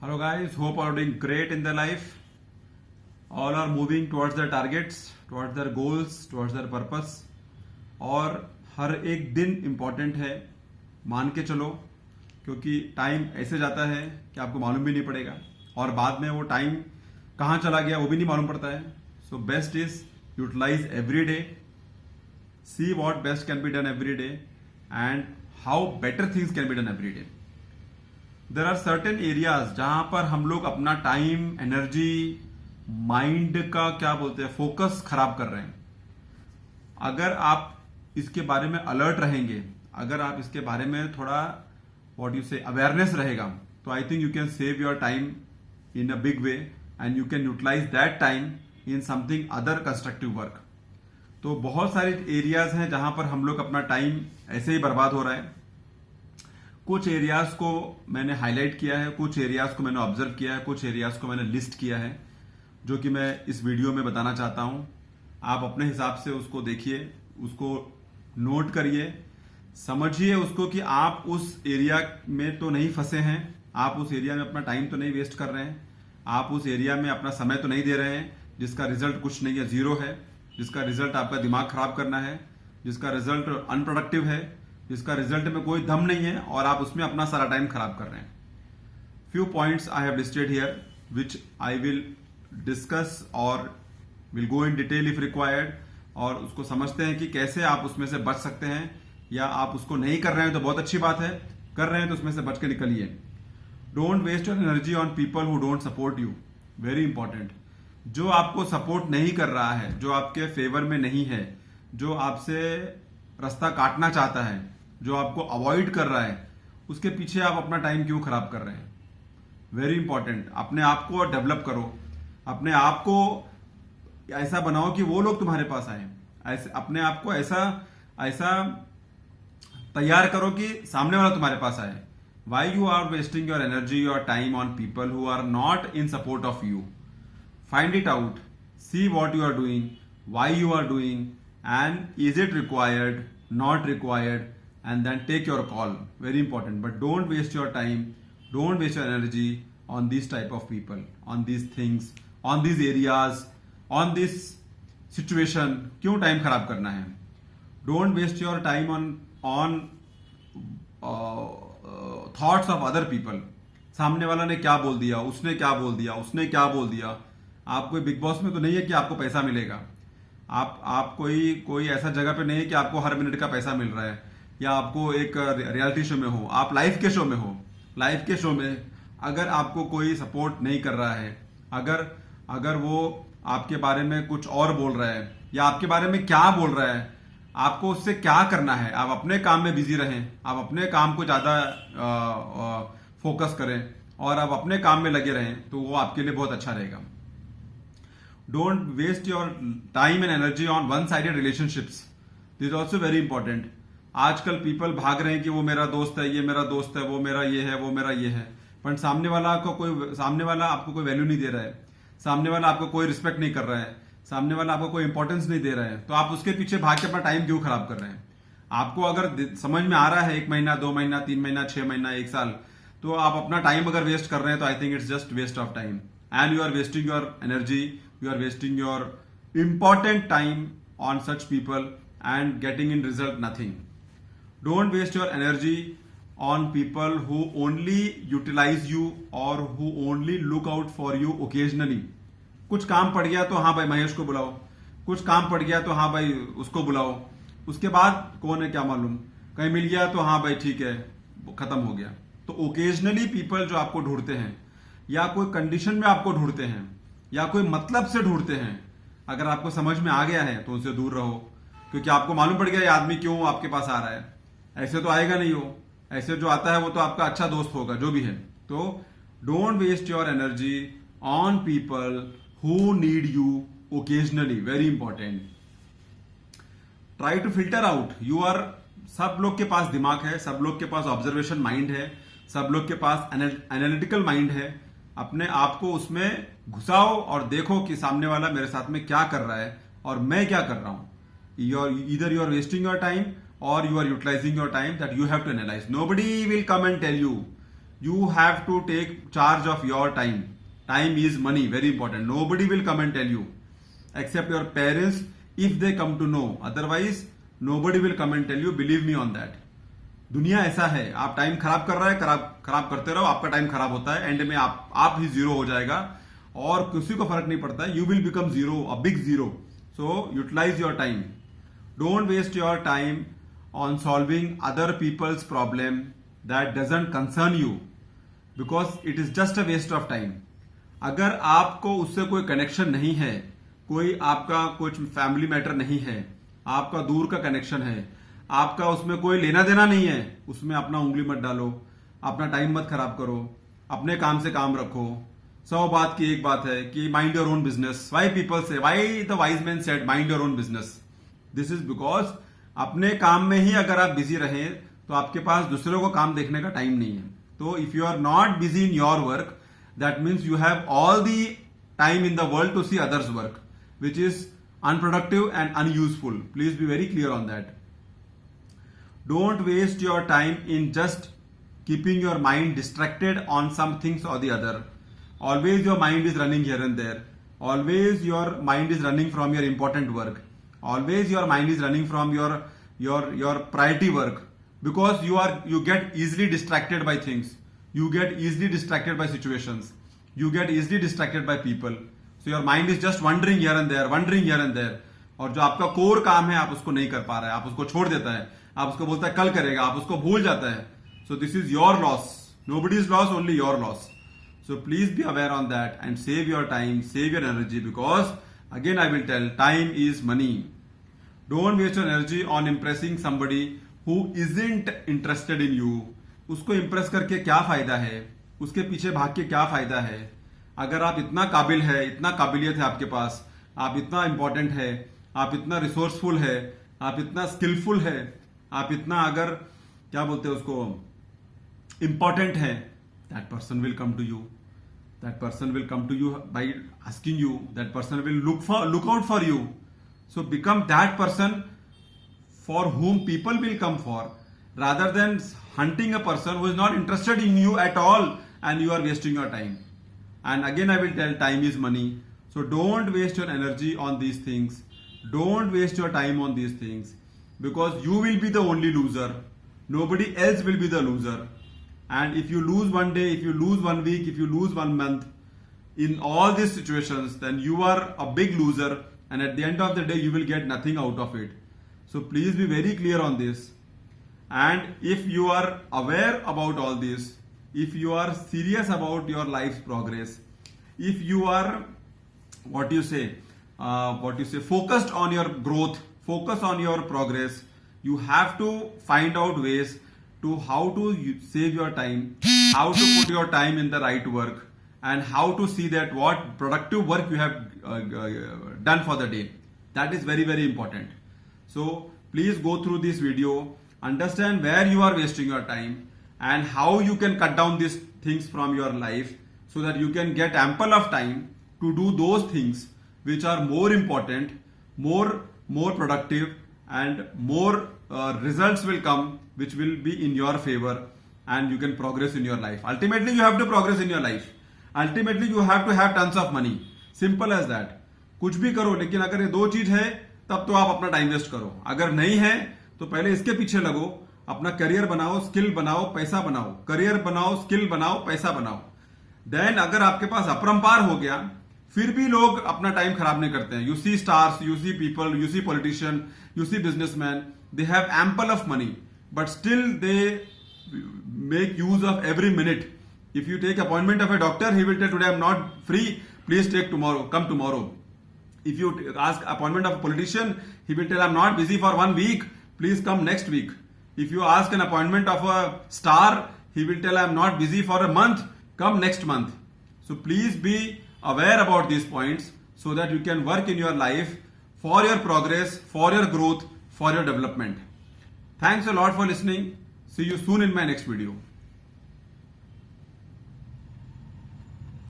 Hello guys, hope are doing great in their life. All are moving towards their targets, towards their goals, towards their purpose. और हर एक दिन important है, मान के चलो, क्योंकि टाइम ऐसे जाता है कि आपको मालूम भी नहीं पड़ेगा और बाद में वो टाइम कहाँ चला गया वो भी नहीं मालूम पड़ता है. So best is utilize every day, see what best can be done every day and how better things can be done every day. There are certain areas जहां पर हम लोग अपना टाइम, एनर्जी, माइंड का क्या बोलते हैं, फोकस खराब कर रहे हैं. अगर आप इसके बारे में अलर्ट रहेंगे, अगर आप इसके बारे में थोड़ा व्हाट यू से अवेयरनेस रहेगा, तो I think you can save your time in a big way and you can utilise that time in something other constructive work. तो बहुत सारे एरियाज हैं जहां पर हम लोग अपना टाइम ऐसे ही बर्बाद हो रहा है. कुछ एरियाज को मैंने हाईलाइट किया है, कुछ एरियाज को मैंने ऑब्जर्व किया है, कुछ एरियाज को मैंने लिस्ट किया है, जो कि मैं इस वीडियो में बताना चाहता हूं. आप अपने हिसाब से उसको देखिए, उसको नोट करिए, समझिए उसको कि आप उस एरिया में तो नहीं फंसे हैं, आप उस एरिया में अपना टाइम तो नहीं वेस्ट कर रहे हैं, आप उस एरिया में अपना समय तो नहीं दे रहे हैं जिसका रिजल्ट कुछ नहीं है, जीरो है, जिसका रिजल्ट आपका दिमाग खराब करना है, जिसका रिजल्ट अनप्रोडक्टिव है, जिसका रिजल्ट में कोई दम नहीं है और आप उसमें अपना सारा टाइम खराब कर रहे हैं. Few points I have listed here which I will discuss और will go in detail if required, और उसको समझते हैं कि कैसे आप उसमें से बच सकते हैं, या आप उसको नहीं कर रहे हैं तो बहुत अच्छी बात है, कर रहे हैं तो उसमें से बच के निकलिए. Don't waste your energy on people who don't support you. Very important. जो आपको सपोर्ट नहीं कर रहा है, जो आपके फेवर में नहीं है, जो आपसे रास्ता काटना चाहता है, जो आपको अवॉइड कर रहा है, उसके पीछे आप अपना टाइम क्यों खराब कर रहे हैं. Very important. अपने आप को डेवलप करो, अपने आप को ऐसा बनाओ कि वो लोग तुम्हारे पास आए. ऐसे अपने आप को ऐसा ऐसा तैयार करो कि सामने वाला तुम्हारे पास आए. Why you are wasting your energy, your time on people who are not in support of you. Find it out, see what you are doing, why you are doing, and is it required, not required, and then take your call. Very important. But don't waste your time, don't waste your energy on these type of people, on these things, on these areas, on this situation. क्यों time खराब करना है. don't waste your time on thoughts of other people. सामने वाला ने क्या बोल दिया, उसने क्या बोल दिया, उसने क्या बोल दिया. आप कोई बिग बॉस में तो नहीं है कि आपको पैसा मिलेगा. आप कोई ऐसा जगह पे नहीं है कि आपको हर मिनट का पैसा मिल रहा है, या आपको एक रियलिटी शो में हो, आप लाइफ के शो में हो. लाइफ के शो में अगर आपको कोई सपोर्ट नहीं कर रहा है, अगर वो आपके बारे में कुछ और बोल रहा है, या आपके बारे में क्या बोल रहा है, आपको उससे क्या करना है. आप अपने काम में बिजी रहें, आप अपने काम को ज्यादा फोकस करें और आप अपने काम में लगे रहें, तो वो आपके लिए बहुत अच्छा रहेगा. Don't waste your time and energy on one-sided relationships. This is also very important. आजकल पीपल भाग रहे हैं कि वो मेरा दोस्त है, ये मेरा दोस्त है, वो मेरा ये है, वो मेरा ये है, पर सामने वाला आपको कोई वैल्यू नहीं दे रहा है, सामने वाला आपको कोई रिस्पेक्ट नहीं कर रहा है, सामने वाला आपको कोई इंपॉर्टेंस नहीं दे रहा है, तो आप उसके पीछे भाग के अपना टाइम क्यों खराब कर रहे हैं. आपको अगर समझ में आ रहा है 1 महीना, 2 महीना, 3 महीना, 6 महीना, 1 साल, तो आप अपना टाइम अगर वेस्ट कर रहे हैं तो I think it's just waste of time and you are wasting your energy. You are wasting your important time on such people and getting in result nothing. Don't waste your energy on people who only utilize you or who only look out for you occasionally. कुछ काम पड़ गया तो हाँ भाई महेश को बुलाओ, कुछ काम पड़ गया तो हाँ भाई उसको बुलाओ, उसके बाद कौन है क्या मालूम, कहीं मिल गया तो हाँ भाई ठीक है, खत्म हो गया. तो ओकेजनली पीपल जो आपको ढूंढते हैं, या कोई कंडीशन में आपको ढूंढते हैं, या कोई मतलब से ढूंढते हैं, अगर आपको समझ में आ गया है तो उनसे दूर रहो, क्योंकि आपको मालूम पड़ गया ये आदमी क्यों आपके पास आ रहा है. ऐसे तो आएगा नहीं, हो ऐसे जो आता है वो तो आपका अच्छा दोस्त होगा, जो भी है. तो don't waste your energy on people who need you occasionally. Very important. Try to filter out. You are, सब लोग के पास दिमाग है, सब लोग के पास ऑब्जर्वेशन माइंड है, सब लोग के पास एनालिटिकल माइंड है. अपने आप को उसमें घुसाओ और देखो कि सामने वाला मेरे साथ में क्या कर रहा है और मैं क्या कर रहा हूं. Either you are wasting your time or you are utilizing your time, that you have to analyze. Nobody will come and tell you You have to take charge of your time. Time is money, very important. Nobody will come and tell you except your parents if they come to know. Otherwise, nobody will come and tell you. Believe me on that. दुनिया ऐसा है, आप time खराब कर रहे हैं, खराब करते रहो, आपका टाइम खराब होता है, एंड में आप ही जीरो हो जाएगा और किसी को फर्क नहीं पड़ता है. You will become zero, a big zero. So utilise your time. Don't waste your time on solving other people's problem that doesn't concern you, because it is just a waste of time. अगर आपको उससे कोई connection नहीं है, कोई आपका कुछ family matter नहीं है, आपका दूर का कनेक्शन है, आपका उसमें कोई लेना देना नहीं है, उसमें अपना उंगली मत डालो, अपना टाइम मत खराब करो, अपने काम से काम रखो. 100 बात की एक बात है कि mind your own business. Why people से, why the wise man said mind your own business. This is because अपने काम में ही अगर आप बिजी रहे तो आपके पास दूसरों को काम देखने का टाइम नहीं है. तो if you are not busy in your work, that means you have all the time in the world to see others work, which is unproductive and unuseful. Please be very clear on that. Don't waste your time in just keeping your mind distracted on some things or the other. Always your mind is running here and there. Always your mind is running from your important work. Always your mind is running from your priority work, because you get easily distracted by things. You get easily distracted by situations. You get easily distracted by people. So your mind is just wandering here and there. और जो आपका core काम है आप उसको नहीं कर पा रहे हैं, आप उसको छोड़ देता है, आप उसको बोलता है कल करेगा, आप उसको भूल जाता है. So this is your loss. Nobody's loss, only your loss. So please be aware on that and save your time, save your energy, because again I will tell, time is money. Don't waste your energy on impressing somebody who isn't interested in you. उसको Impress करके क्या फायदा है, उसके पीछे भाग के क्या फायदा है. अगर आप इतना काबिल है, इतना काबिलियत है आपके पास, आप इतना इंपॉर्टेंट है, आप इतना रिसोर्सफुल है, आप इतना स्किलफुल है, आप इतना अगर क्या बोलते हैं उसको इंपॉर्टेंट है, that person will come to you. That person will come to you by asking you. That person will look out for you. So become that person for whom people will come for, rather than hunting a person who is not interested in you at all and you are wasting your time. And again I will tell, time is money. So don't waste your energy on these things. Don't waste your time on these things, because you will be the only loser. Nobody else will be the loser. And if you lose one day, if you lose 1 week, if you lose 1 month, in all these situations, then you are a big loser, and at the end of the day you will get nothing out of it. So please be very clear on this. And if you are aware about all this, if you are serious about your life's progress, if you are focused on your growth, focus on your progress, you have to find out ways to how to save your time, how to put your time in the right work, and how to see that what productive work you have done for the day. That is very, very important. So please go through this video, understand where you are wasting your time and how you can cut down these things from your life, so that you can get ample of time to do those things which are more important, more productive, and more results will come which will be in your favor, and you can progress in your life. Ultimately you have to progress in your life. Ultimately you have to have tons of money. Simple as that. कुछ भी करो, लेकिन अगर ये 2 चीज है तब तो आप अपना टाइम वेस्ट करो. अगर नहीं है तो पहले इसके पीछे लगो, अपना करियर बनाओ, स्किल बनाओ, पैसा बनाओ. करियर बनाओ, स्किल बनाओ, पैसा बनाओ. देन अगर आपके पास अपरंपार हो गया, फिर भी लोग अपना टाइम खराब नहीं करते हैं. You see stars, you see people, you see politician, you see businessman, they have ample of money, but still they make use of every minute. If you take appointment of a doctor, he will tell today I am not free, please take tomorrow, come tomorrow. If you ask appointment of a politician, he will tell I am not busy for 1 week, please come next week. If you ask an appointment of a star, he will tell I am not busy for a month, come next month. So please be aware about these points so that you can work in your life for your progress, for your growth, for your development. Thanks a lot for listening. See you soon in my next video.